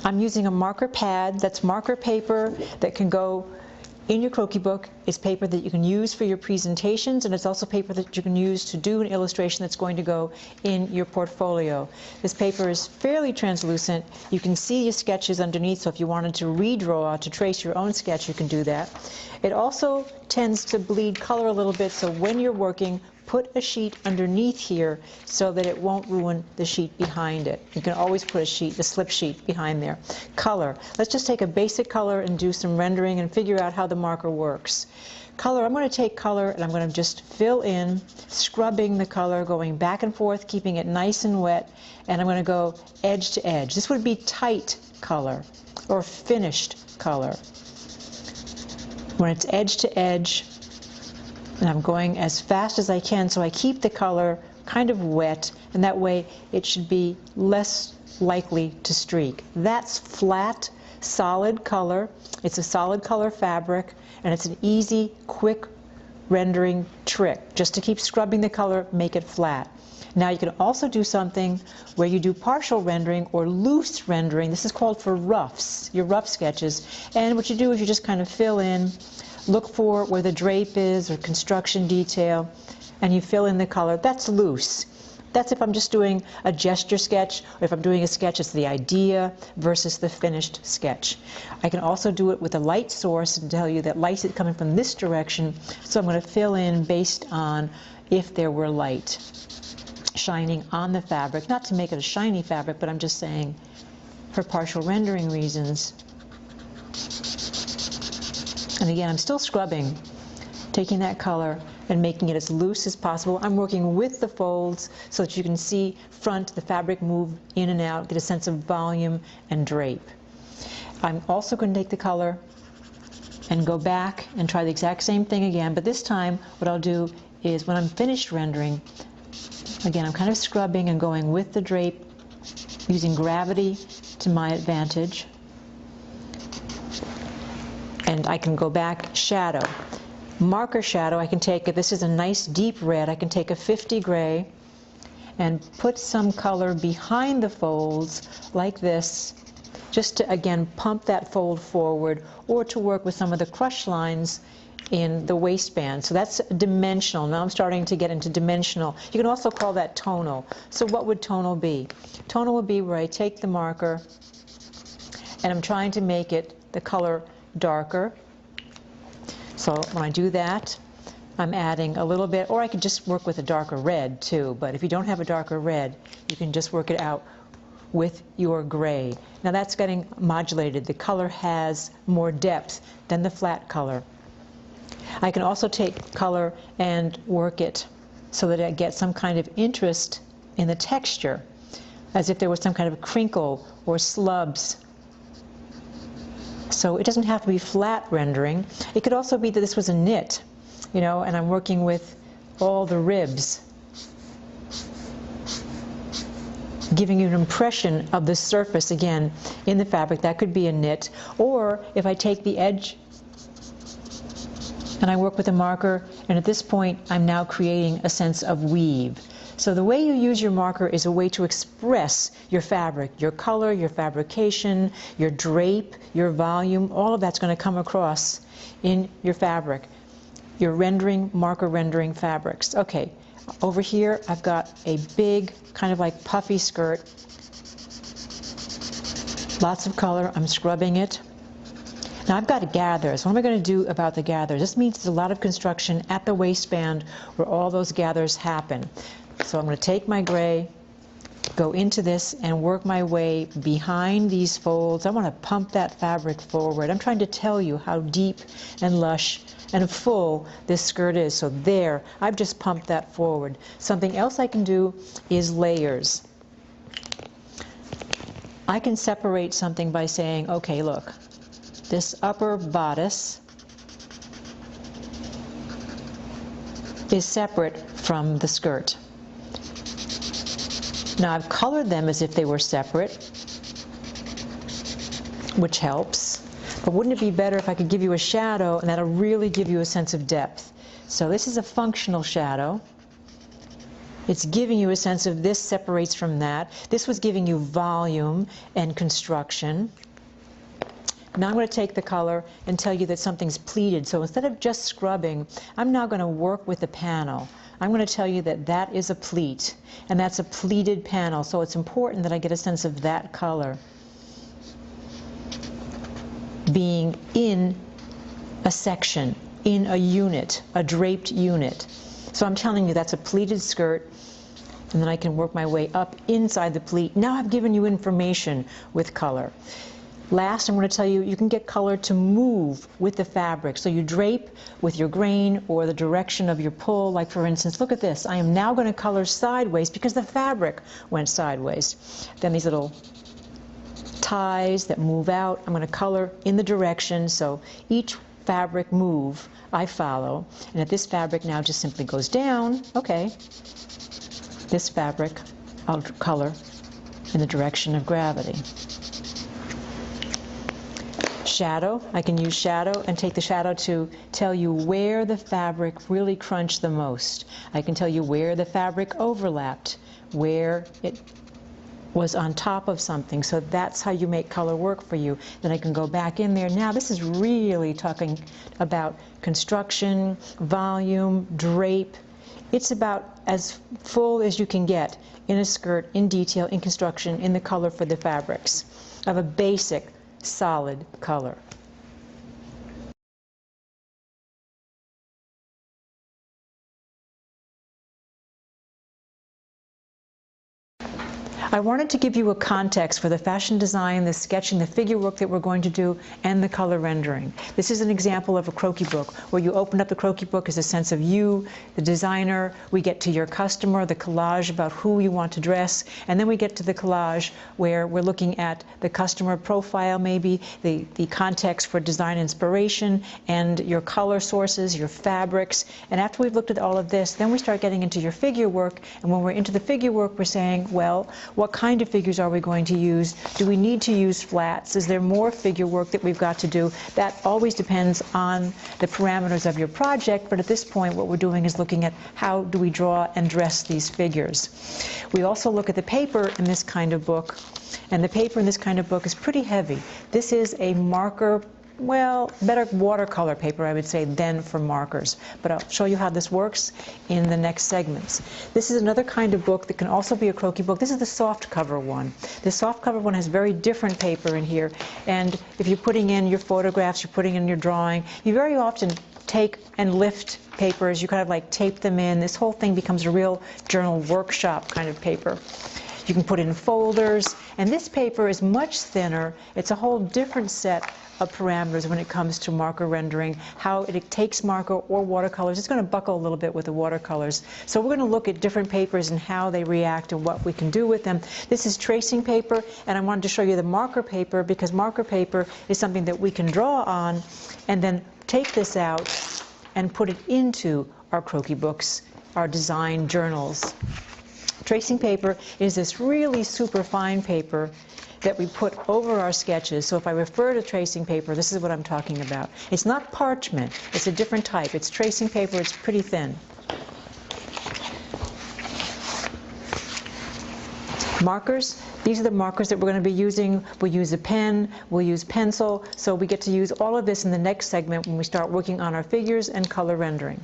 I'm using a marker pad. That's marker paper that can go in your croquis book. It's paper that you can use for your presentations, and it's also paper that you can use to do an illustration that's going to go in your portfolio. This paper is fairly translucent. You can see your sketches underneath, so if you wanted to redraw, to trace your own sketch, you can do that. It also tends to bleed color a little bit, so when you're working, put a sheet underneath here so that it won't ruin the sheet behind it. You can always put a sheet, the slip sheet behind there. Color. Let's just take a basic color and do some rendering and figure out how the marker works. Color, I'm going to take color and I'm going to just fill in, scrubbing the color, going back and forth, keeping it nice and wet, and I'm going to go edge to edge. This would be tight color or finished color. When it's edge to edge, and I'm going as fast as I can, so I keep the color kind of wet, and that way it should be less likely to streak. That's flat, solid color. It's a solid color fabric, and it's an easy, quick rendering trick. Just to keep scrubbing the color, make it flat. Now you can also do something where you do partial rendering or loose rendering. This is called for roughs, your rough sketches. And what you do is you just kind of fill in, look for where the drape is or construction detail, and you fill in the color. That's loose. That's if I'm just doing a gesture sketch, or if I'm doing a sketch, it's the idea versus the finished sketch. I can also do it with a light source and tell you that light is coming from this direction, so I'm going to fill in based on if there were light shining on the fabric. Not to make it a shiny fabric, but I'm just saying for partial rendering reasons. And again, I'm still scrubbing, taking that color and making it as loose as possible. I'm working with the folds so that you can see the fabric move in and out, get a sense of volume and drape. I'm also going to take the color and go back and try the exact same thing again, but this time what I'll do is when I'm finished rendering, again, I'm kind of scrubbing and going with the drape, using gravity to my advantage. And I can go back, shadow. Marker shadow, I can take, if this is a nice deep red, I can take a 50 gray and put some color behind the folds like this, just to, again, pump that fold forward, or to work with some of the crush lines in the waistband. So that's dimensional. Now I'm starting to get into dimensional. You can also call that tonal. So what would tonal be? Tonal would be where I take the marker and I'm trying to make it the color darker. So when I do that, I'm adding a little bit, or I could just work with a darker red too, but if you don't have a darker red, you can just work it out with your gray. Now that's getting modulated. The color has more depth than the flat color. I can also take color and work it so that I get some kind of interest in the texture, as if there was some kind of crinkle or slubs. So it doesn't have to be flat rendering. It could also be that this was a knit, you know, and I'm working with all the ribs, giving you an impression of the surface again in the fabric. That could be a knit. Or if I take the edge and I work with a marker, and at this point I'm now creating a sense of weave. So the way you use your marker is a way to express your fabric, your color, your fabrication, your drape, your volume. All of that's going to come across in your fabric. You're rendering, marker rendering fabrics. Okay, over here I've got a big kind of like puffy skirt. Lots of color. I'm scrubbing it. Now I've got gathers. What am I going to do about the gathers? This means there's a lot of construction at the waistband where all those gathers happen. So I'm going to take my gray, go into this and work my way behind these folds. I want to pump that fabric forward. I'm trying to tell you how deep and lush and full this skirt is. So there, I've just pumped that forward. Something else I can do is layers. I can separate something by saying, okay, look, this upper bodice is separate from the skirt. Now I've colored them as if they were separate, which helps. But wouldn't it be better if I could give you a shadow, and that'll really give you a sense of depth? So this is a functional shadow. It's giving you a sense of this separates from that. This was giving you volume and construction. Now I'm going to take the color and tell you that something's pleated. So instead of just scrubbing, I'm now going to work with the panel. I'm going to tell you that that is a pleat, and that's a pleated panel. So it's important that I get a sense of that color being in a section, in a unit, a draped unit. So I'm telling you that's a pleated skirt, and then I can work my way up inside the pleat. Now I've given you information with color. Last, I'm going to tell you, you can get color to move with the fabric. So you drape with your grain or the direction of your pull. Like for instance, look at this. I am now going to color sideways because the fabric went sideways. Then these little ties that move out, I'm going to color in the direction. So each fabric move I follow. And if this fabric now just simply goes down, okay, this fabric I'll color in the direction of gravity. Shadow, I can use shadow and take the shadow to tell you where the fabric really crunched the most. I can tell you where the fabric overlapped, where it was on top of something. So that's how you make color work for you. Then I can go back in there. Now this is really talking about construction, volume, drape. It's about as full as you can get in a skirt, in detail, in construction, in the color for the fabrics of a basic solid color. I wanted to give you a context for the fashion design, the sketching, the figure work that we're going to do, and the color rendering. This is an example of a croquis book, where you open up the croquis book as a sense of you, the designer, we get to your customer, the collage about who you want to dress, and then we get to the collage where we're looking at the customer profile maybe, the context for design inspiration, and your color sources, your fabrics. And after we've looked at all of this, then we start getting into your figure work, and when we're into the figure work, we're saying, well, what kind of figures are we going to use? Do we need to use flats? Is there more figure work that we've got to do? That always depends on the parameters of your project, but at this point what we're doing is looking at how do we draw and dress these figures. We also look at the paper in this kind of book, and the paper in this kind of book is pretty heavy. This is a marker, well, better watercolor paper, I would say, than for markers. But I'll show you how this works in the next segments. This is another kind of book that can also be a croquis book. This is the soft cover one. The soft cover one has very different paper in here. And if you're putting in your photographs, you're putting in your drawing, you very often take and lift papers. You kind of like tape them in. This whole thing becomes a real journal workshop kind of paper. You can put in folders. And this paper is much thinner. It's a whole different set of parameters when it comes to marker rendering, how it takes marker or watercolors. It's going to buckle a little bit with the watercolors. So we're going to look at different papers and how they react and what we can do with them. This is tracing paper, and I wanted to show you the marker paper because marker paper is something that we can draw on and then take this out and put it into our croquis books, our design journals. Tracing paper is this really super fine paper that we put over our sketches. So if I refer to tracing paper, this is what I'm talking about. It's not parchment. It's a different type. It's tracing paper. It's pretty thin. Markers. These are the markers that we're going to be using. We'll use a pen. We'll use pencil. So we get to use all of this in the next segment when we start working on our figures and color rendering.